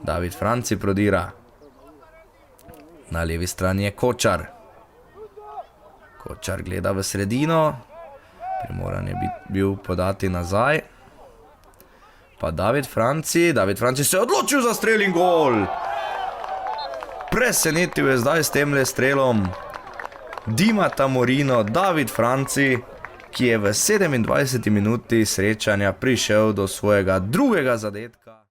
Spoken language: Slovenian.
David Franci prodira. Na levi strani je Kočar. Kočar gleda v sredino. Primoran je bil podati nazaj. Pa David Franci. David Franci se je odločil za strel in gol. Presenetil je zdaj s temle strelom Dima Tamorino, David Franci, ki je v 27. minuti srečanja prišel do svojega drugega zadetka.